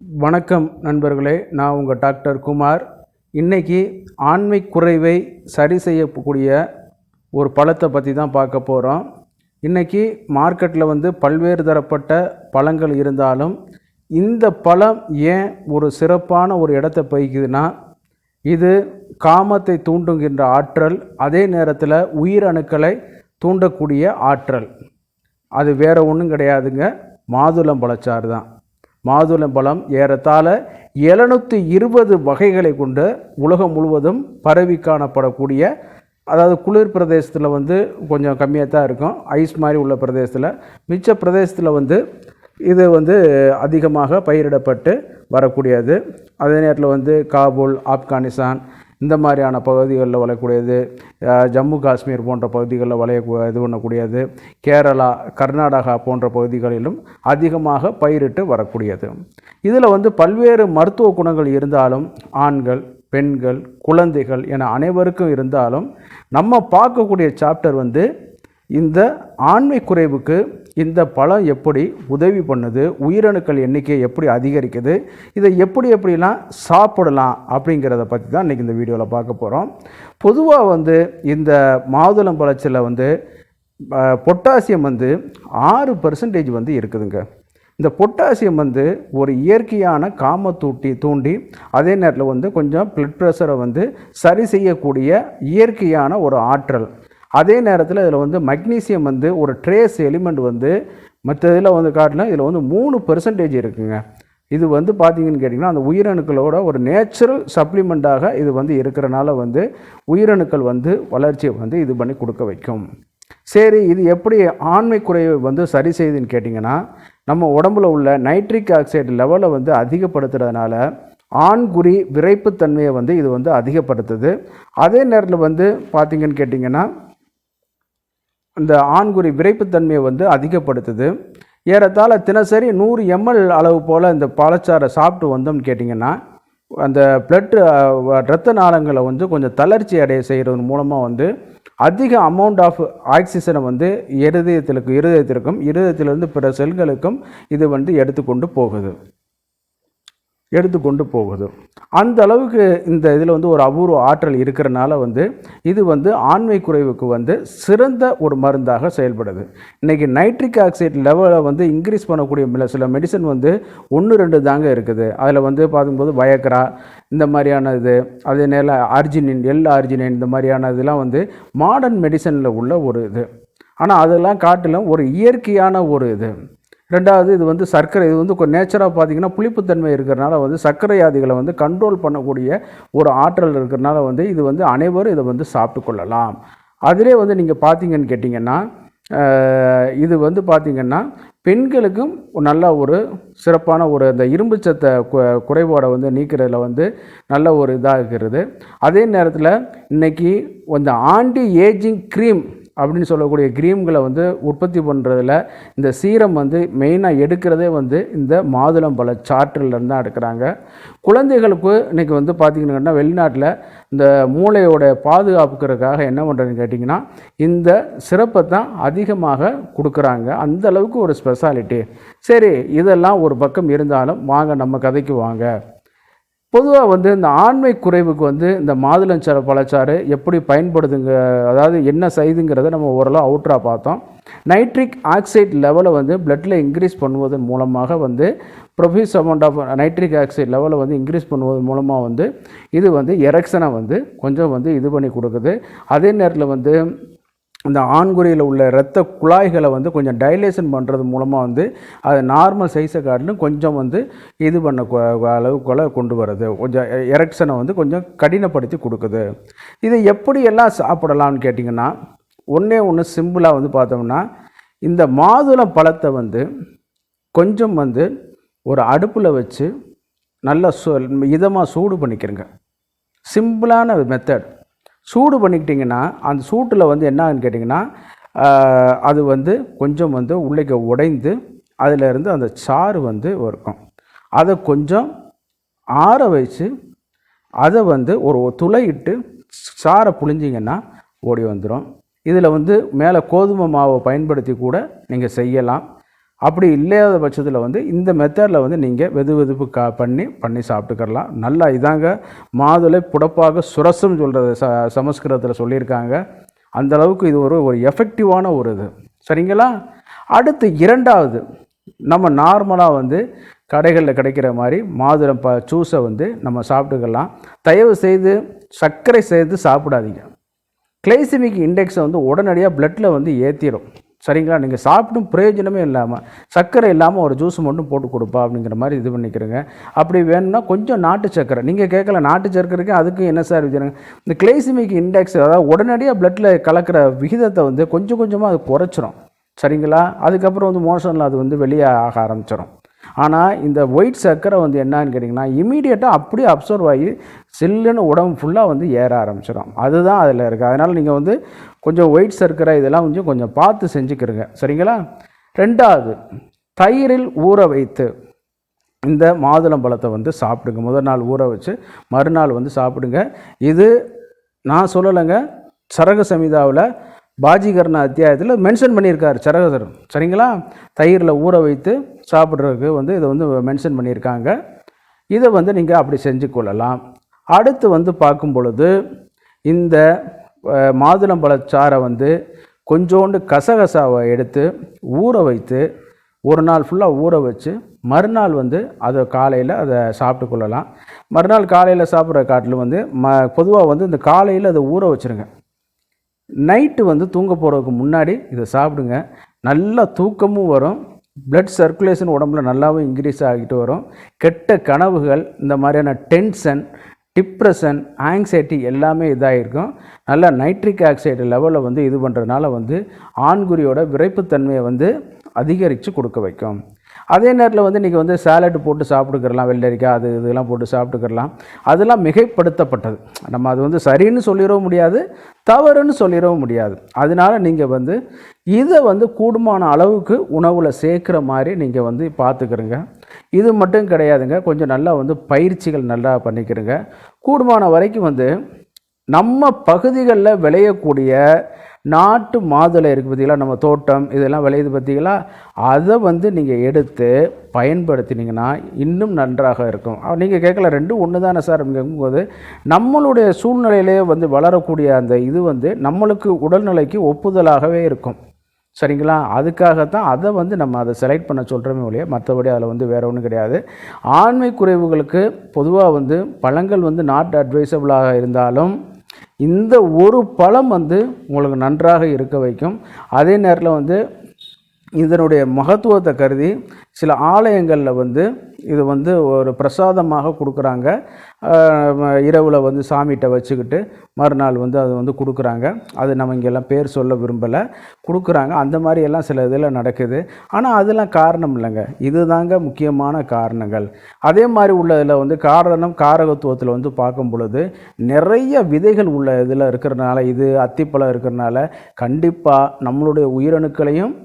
வணக்கம் நண்பர்களே, நான் உங்கள் டாக்டர் குமார். இன்றைக்கி ஆண்மை குறைவை சரி செய்யக்கூடிய ஒரு பழத்தை பற்றி தான் பார்க்க போகிறோம். இன்றைக்கி மார்க்கெட்டில் பல்வேறு தரப்பட்ட பழங்கள் இருந்தாலும் இந்த பழம் ஏன் ஒரு சிறப்பான ஒரு இடத்தை வகிக்குதுன்னா, இது காமத்தை தூண்டுகின்ற ஆற்றல், அதே நேரத்தில் உயிரணுக்களை தூண்டக்கூடிய ஆற்றல். அது வேறு ஒன்றும் கிடையாதுங்க, மாதுளம் பழச்சாறு தான். மாதுளம்பழம் ஏறத்தாழ 720 வகைகளை கொண்டு உலகம் முழுவதும் பரவி காணப்படக்கூடிய, அதாவது குளிர் பிரதேசத்தில் கொஞ்சம் கம்மியாக தான் இருக்கும், ஐஸ் மாதிரி உள்ள பிரதேசத்தில். மிச்ச பிரதேசத்தில் இது அதிகமாக பயிரிடப்பட்டு வரக்கூடியது. அதே நேரத்தில் காபூல், ஆப்கானிஸ்தான் இந்த மாதிரியான பகுதிகளில் வளரக்கூடியது, ஜம்மு காஷ்மீர் போன்ற பகுதிகளில் இது பண்ணக்கூடியது, கேரளா, கர்நாடகா போன்ற பகுதிகளிலும் அதிகமாக பயிரிட்டு வரக்கூடியது. இதில் பல்வேறு மருத்துவ குணங்கள் இருந்தாலும், ஆண்கள், பெண்கள், குழந்தைகள் என அனைவருக்கும் இருந்தாலும், நம்ம பார்க்கக்கூடிய சாப்டர் இந்த ஆண்மை குறைவுக்கு இந்த பழம் எப்படி உதவி பண்ணுது, உயிரணுக்கள் எண்ணிக்கை எப்படி அதிகரிக்குது, இதை எப்படிலாம் சாப்பிடலாம் அப்படிங்கிறத பற்றி தான் இன்றைக்கி இந்த வீடியோவில் பார்க்க போகிறோம். பொதுவாக இந்த மாதுளம் பழத்தில் பொட்டாசியம் 6% இருக்குதுங்க. இந்த பொட்டாசியம் ஒரு இயற்கையான காம தூண்டி அதே நேரத்தில் கொஞ்சம் பிளட் ப்ரெஷரை சரி செய்யக்கூடிய இயற்கையான ஒரு ஆற்றல். அதே நேரத்தில் இதில் மக்னீசியம் ஒரு ட்ரேஸ் எலிமெண்ட் மற்ற இதில் காட்டிலும் இதில் 3% இருக்குங்க. இது பார்த்திங்கன்னு கேட்டிங்கன்னா, அந்த உயிரணுக்களோட ஒரு நேச்சுரல் சப்ளிமெண்ட்டாக இது இருக்கிறனால உயிரணுக்கள் வளர்ச்சியை இது பண்ணி கொடுக்க வைக்கும். சரி, இது எப்படி ஆண்மை குறைவை சரி செய்யுதுன்னு கேட்டிங்கன்னா, நம்ம உடம்புல உள்ள நைட்ரிக் ஆக்சைடு லெவலை அதிகப்படுத்துறதுனால ஆண்குறி விரைப்புத்தன்மையை இது அதிகப்படுத்துது. அதே நேரத்தில் பார்த்திங்கன்னு கேட்டிங்கன்னா, இந்த ஆண்குறி விரைப்புத்தன்மையை அதிகப்படுத்துது. ஏறத்தாழ தினசரி 100 ml அளவு போல் இந்த பழச்சாறை சாப்பிட்டு வந்தோம்னு கேட்டிங்கன்னா, அந்த இரத்த நாளங்களை கொஞ்சம் தளர்ச்சி அடைய செய்கிறது மூலமாக அதிக அமௌண்ட் ஆஃப் ஆக்சிஜனை இருதயத்திலிருந்து பிற செல்களுக்கும் இது எடுத்துக்கொண்டு போகுது. அந்த அளவுக்கு இந்த இதில் ஒரு அபூர்வ ஆற்றல் இருக்கிறனால இது ஆண்மை குறைவுக்கு சிறந்த ஒரு மருந்தாக செயல்படுது. இன்றைக்கி நைட்ரிக் ஆக்சைடு லெவலை இன்க்ரீஸ் பண்ணக்கூடிய சில மெடிசன் 1-2 தாங்க இருக்குது. அதில் பார்க்கும்போது வயக்ரா இந்த மாதிரியான இது, அதே நேரம் அர்ஜினின், ஆர்ஜினின் இந்த மாதிரியான இதெல்லாம் மாடர்ன் மெடிசனில் உள்ள ஒரு இது. ஆனால் அதெல்லாம் காட்டிலும் ஒரு இயற்கையான ஒரு இது. ரெண்டாவது, இது சர்க்கரை, இது கொஞ்சம் நேச்சராக பார்த்திங்கன்னா புளிப்புத்தன்மை இருக்கிறனால சர்க்கரை வியாதிகளை கண்ட்ரோல் பண்ணக்கூடிய ஒரு ஆற்றல் இருக்கிறனால இது அனைவரும் இதை சாப்பிட்டு கொள்ளலாம். அதிலே நீங்கள் பார்த்தீங்கன்னு கேட்டிங்கன்னா, இது பார்த்திங்கன்னா பெண்களுக்கும் நல்ல ஒரு சிறப்பான ஒரு இந்த இரும்பு சத்தை குறைபாடை நீக்கிறதுல நல்ல ஒரு இதாக இருக்கிறது. அதே நேரத்தில் இன்றைக்கி இந்த ஆன்டி ஏஜிங் க்ரீம் அப்படின்னு சொல்லக்கூடிய க்ரீம்களை உற்பத்தி பண்ணுறதுல இந்த சீரம் மெயினாக எடுக்கிறதே இந்த மாதுளம் பழ சாற்றிலேருந்து தான் எடுக்கிறாங்க. குழந்தைகளுக்கு இன்றைக்கி பார்த்திங்கன்னா, வெளிநாட்டில் இந்த மூளையோட பாதுகாப்புக்கிறதுக்காக என்ன பண்ணுறதுன்னு கேட்டிங்கன்னா, இந்த சிறப்பை தான் அதிகமாக கொடுக்குறாங்க. அந்த அளவுக்கு ஒரு ஸ்பெஷாலிட்டி. சரி, இதெல்லாம் ஒரு பக்கம் இருந்தாலும் வாங்க நம்ம கதைக்கு வாங்க. பொதுவாக இந்த ஆண்மை குறைவுக்கு இந்த மாதுளஞ்சாறு பழச்சாறு எப்படி பயன்படுதுங்க, அதாவது என்ன செய்துங்கிறத நம்ம ஓரளவு அவுட்ராக பார்த்தோம். நைட்ரிக் ஆக்சைடு லெவலை பிளட்டில் இன்க்ரீஸ் பண்ணுவதன் மூலமாக ப்ரொஃபியூஸ் அமௌண்ட் ஆஃப் நைட்ரிக் ஆக்சைடு லெவலை இன்க்ரீஸ் பண்ணுவதன் மூலமாக இது எரெக்ஷனை கொஞ்சம் இது பண்ணி கொடுக்குது. அதே நேரத்தில் இந்த ஆண்குறியில் உள்ள இரத்த குழாய்களை கொஞ்சம் டைலேஷன் பண்ணுறது மூலமாக அது நார்மல் சைஸை காட்டிலும் கொஞ்சம் இது பண்ண அளவுக்குள்ள கொண்டு வருது. கொஞ்சம் எரெக்ஷனை கொஞ்சம் கடினப்படுத்தி கொடுக்குது. இதை எப்படியெல்லாம் சாப்பிடலாம்னு கேட்டிங்கன்னா, ஒன்று சிம்பிளாக பார்த்தோம்னா, இந்த மாதுளம் பழத்தை கொஞ்சம் ஒரு அடுப்பில் வச்சு நல்லா இதமாக சூடு பண்ணிக்கிறங்க. சிம்பிளான மெத்தட். சூடு பண்ணிக்கிட்டிங்கன்னா, அந்த சூட்டில் என்னான்னு கேட்டிங்கன்னா, அது கொஞ்சம் உள்ளே உடைந்து அதிலிருந்து அந்த சாறு இருக்கும். அதை கொஞ்சம் ஆற வச்சு அதை ஒரு துளையிட்டு சாறை புழிஞ்சிங்கன்னா ஓடி வந்துடும். இதில் மேலே கோதுமை மாவை பயன்படுத்தி கூட நீங்கள் செய்யலாம். அப்படி இல்லாத பட்சத்தில் வந்து இந்த மெத்தடில் வந்து நீங்கள் வெதுவெதுப்பு பண்ணி சாப்பிட்டுக்கலாம். நல்லா இதாங்க மாதுளை புடப்பாக சுரசம் சொல்கிறது சமஸ்கிருதத்தில் சொல்லியிருக்காங்க. அந்தளவுக்கு இது ஒரு எஃபெக்டிவான ஒரு இது. சரிங்களா? அடுத்து இரண்டாவது, நம்ம நார்மலாக வந்து கடைகளில் கிடைக்கிற மாதிரி மாதுளம் ஜூஸை வந்து நம்ம சாப்பிட்டுக்கலாம். தயவு செய்து சர்க்கரை சேர்த்து சாப்பிடாதீங்க. கிளைசிமிக் இண்டெக்ஸை வந்து உடனடியாக பிளட்டில் வந்து ஏற்றிடும். சரிங்களா? நீங்கள் சாப்பிட்டும் பிரயோஜனமே இல்லாமல் சர்க்கரை இல்லாமல் ஒரு ஜூஸ் மட்டும் போட்டு கொடுப்பா அப்படிங்கிற மாதிரி இது பண்ணிக்கிறேங்க. அப்படி வேணும்னா கொஞ்சம் நாட்டு சர்க்கரை நீங்கள் கேட்கல, நாட்டு சர்க்கரைக்கு அதுக்கும் என்ன சார் விஜயங்க, இந்த கிளைசிமிக் இண்டெக்ஸ் அதாவது உடனடியாக பிளட்டில் கலக்கிற விகிதத்தை வந்து கொஞ்சம் கொஞ்சமாக அது குறைச்சிரும். சரிங்களா? அதுக்கப்புறம் வந்து மோஷனில் அது வந்து வெளியே ஆக ஆரம்பிச்சிடும். ஆனால் இந்த ஒயிட் சர்க்கரை வந்து என்னான்னு கேட்டிங்கன்னா இமீடியட்டாக அப்படியே அப்சர்வ் ஆகி சில்லுன்னு உடம்பு ஃபுல்லாக வந்து ஏற ஆரம்பிச்சிடும். அதுதான் அதில் இருக்குது. அதனால் நீங்கள் வந்து கொஞ்சம் ஒயிட் சர்க்கரை இதெல்லாம் கொஞ்சம் பார்த்து செஞ்சுக்கிறங்க. சரிங்களா? ரெண்டாவது, தயிரில் ஊற வைத்து இந்த மாதுளம்பழத்தை வந்து சாப்பிடுங்க. முதல் நாள் ஊற வச்சு மறுநாள் வந்து சாப்பிடுங்க. இது நான் சொல்லலைங்க, சரக சமிதாவில் பாஜிகரண அத்தியாயத்தில் மென்ஷன் பண்ணியிருக்கார் சரகதர். சரிங்களா? தயிரில் ஊற வைத்து சாப்பிட்றதுக்கு வந்து இதை வந்து மென்ஷன் பண்ணியிருக்காங்க. இதை வந்து நீங்கள் அப்படி செஞ்சு கொள்ளலாம். அடுத்து வந்து பார்க்கும் பொழுது இந்த மாதுளம்பழச்சாறை வந்து கொஞ்சோண்டு கசகசாவை எடுத்து ஊற வைத்து ஒரு நாள் ஃபுல்லாக ஊற வச்சு மறுநாள் வந்து அதை காலையில் அதை சாப்பிட்டு கொள்ளலாம். மறுநாள் காலையில் சாப்பிட்ற காட்டில் வந்து பொதுவாக வந்து இந்த காலையில் அதை ஊற வச்சுருங்க. நைட்டு வந்து தூங்க போகிறதுக்கு முன்னாடி இதை சாப்பிடுங்க. நல்லா தூக்கமும் வரும், பிளட் சர்க்குலேஷன் உடம்புல நல்லாவும் இன்க்ரீஸ் ஆகிட்டு வரும். கெட்ட கனவுகள், இந்த மாதிரியான டென்ஷன், டிப்ரெஷன், ஆங்ஸைட்டி எல்லாமே இதாகிருக்கும். நல்லா நைட்ரிக் ஆக்சைடு லெவலில் வந்து இது பண்ணுறதுனால வந்து ஆண்குறியோட விரைப்புத்தன்மையை வந்து அதிகரித்து கொடுக்க வைக்கும். அதே நேரத்தில் வந்து நீங்கள் வந்து சாலட் போட்டு சாப்பிட்டுக்கிறலாம், வெள்ளரிக்காய் அது இதெல்லாம் போட்டு சாப்பிட்டுக்கிறலாம். அதெல்லாம் மிகைப்படுத்தப்பட்டது. நம்ம அது வந்து சரின்னு சொல்லிடவும் முடியாது, தவறுன்னு சொல்லிடவும் முடியாது. அதனால் நீங்கள் வந்து இதை வந்து கூடுமான அளவுக்கு உணவில் சேர்க்குற மாதிரி நீங்கள் வந்து பார்த்துக்கிறங்க. இது மட்டும் கிடையாதுங்க, கொஞ்சம் நல்லா வந்து பயிற்சிகள் நல்லா பண்ணிக்கிறங்க. கூடுமான வரைக்கும் வந்து நம்ம பகுதிகளில் விளையக்கூடிய நாட்டு மாதுளை இருக்குது பார்த்திங்களா, நம்ம தோட்டம் இதெல்லாம் விளையுது பார்த்திங்களா, அதை வந்து நீங்கள் எடுத்து பயன்படுத்தினீங்கன்னா இன்னும் நன்றாக இருக்கும். நீங்கள் கேட்கல ரெண்டும் ஒன்று தானே சார் கேட்கும்போது, நம்மளுடைய சூழ்நிலையிலே வந்து வளரக்கூடிய அந்த இது வந்து நம்மளுக்கு உடல்நிலைக்கு ஒப்புதலாகவே இருக்கும். சரிங்களா? அதுக்காகத்தான் அதை வந்து நம்ம அதை செலக்ட் பண்ண சொல்கிறோமே ஒழிய மற்றபடி அதில் வந்து வேறு ஒன்றும் கிடையாது. ஆண்மை குறைவுகளுக்கு பொதுவாக வந்து பழங்கள் வந்து நாட் அட்வைசபிளாக இருந்தாலும் இந்த ஒரு பழம் வந்து உங்களுக்கு நன்றாக இருக்க வைக்கும். அதே நேரத்தில் வந்து இதனுடைய மகத்துவத்தை கருதி சில ஆலயங்களில் வந்து இது வந்து ஒரு பிரசாதமாக கொடுக்குறாங்க. இரவில் வந்து சாமிகிட்ட வச்சுக்கிட்டு மறுநாள் வந்து அது வந்து கொடுக்குறாங்க. அது நம்ம இங்கெல்லாம் பேர் சொல்ல விரும்பலை, கொடுக்குறாங்க. அந்த மாதிரியெல்லாம் சில இதில் நடக்குது. ஆனால் அதெல்லாம் காரணம் இல்லைங்க, இது தாங்க முக்கியமான காரணங்கள். அதே மாதிரி உள்ளதில் வந்து காரகத்துவத்தில் வந்து பார்க்கும் பொழுது நிறைய விதைகள் உள்ள இதில் இருக்கிறனால, இது அத்திப்பழம் இருக்கிறனால கண்டிப்பாக நம்மளுடைய உயிரணுக்களையும்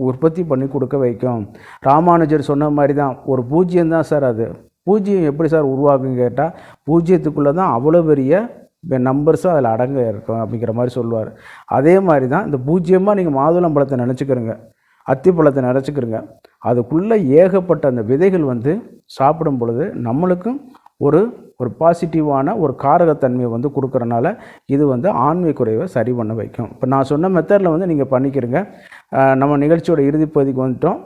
உற்பத்தி பண்ணி கொடுக்க வைக்கும். ராமானுஜர் சொன்ன மாதிரி தான், ஒரு பூஜ்யம் தான் சார் அது. பூஜ்யம் எப்படி சார் உருவாக்குன்னு கேட்டால் பூஜ்யத்துக்குள்ளே தான் அவ்வளோ பெரிய நம்பர்ஸும் அதில் அடங்க இருக்கும் அப்படிங்கிற மாதிரி சொல்லுவார். அதே மாதிரி தான் இந்த பூஜ்யமாக நீங்கள் மாதுளம்பழத்தை நினச்சிக்கிறங்க, அத்திப்பழத்தை நினச்சிக்கிறங்க, அதுக்குள்ளே ஏகப்பட்ட அந்த விதைகள் வந்து சாப்பிடும் பொழுது நம்மளுக்கும் ஒரு பாசிட்டிவான ஒரு காரகத்தன்மையை வந்து கொடுக்குறனால இது வந்து ஆண்மை குறைவை சரி பண்ண வைக்கும். இப்போ நான் சொன்ன மெத்தடில் வந்து நீங்கள் பண்ணிக்கிறங்க. நம்ம நிகழ்ச்சியோட இறுதிப்பகுதிக்கு வந்துட்டோம்.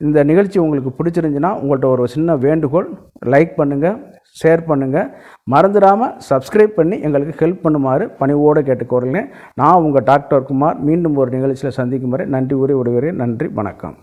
இந்த நிகழ்ச்சி உங்களுக்கு பிடிச்சிருந்துச்சுன்னா உங்கள்கிட்ட ஒரு சின்ன வேண்டுகோள், லைக் பண்ணுங்கள், ஷேர் பண்ணுங்கள், மறந்துடாமல் சப்ஸ்கிரைப் பண்ணி எங்களுக்கு ஹெல்ப் பண்ணுமாறு பணிவோடு கேட்டுக்கொள்கிறேன். நான் உங்கள் டாக்டர் குமார். மீண்டும் ஒரு நிகழ்ச்சியில் சந்திக்கும் வரை நன்றி கூறி விடுகிறேன். நன்றி, வணக்கம்.